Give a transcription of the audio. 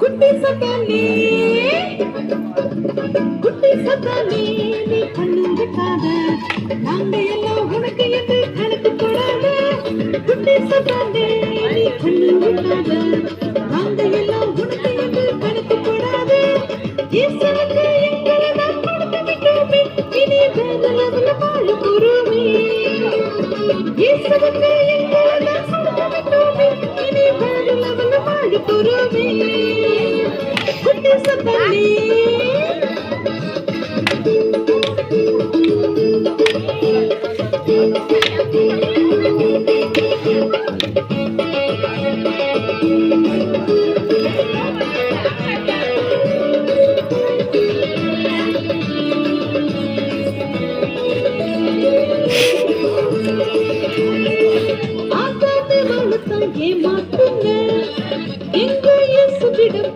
குட்டி சத்தானே குட்டி சத்தானே நீ கண்ணு விட்டாத நாங்க எல்லாம் உனக்கு என்று கணக்கு போடாத குட்டி சத்தானே நீ கண்ணு விட்டாத நாங்க எல்லாம் உனக்கு என்று கணக்கு போடாத இயேசுவுக்கு எங்களை நாம் கொடுத்து விட்டோமே இனி வேற லெவல்ல வாழ போறோமே இயேசுவுக்கு எங்களை நாம் கொடுத்து விட்டோமே இனி வேற லெவல்ல வாழ போறோமே குட்டி சத்தானே ஏமாத்துங்க எங்க இயேசுவிடம்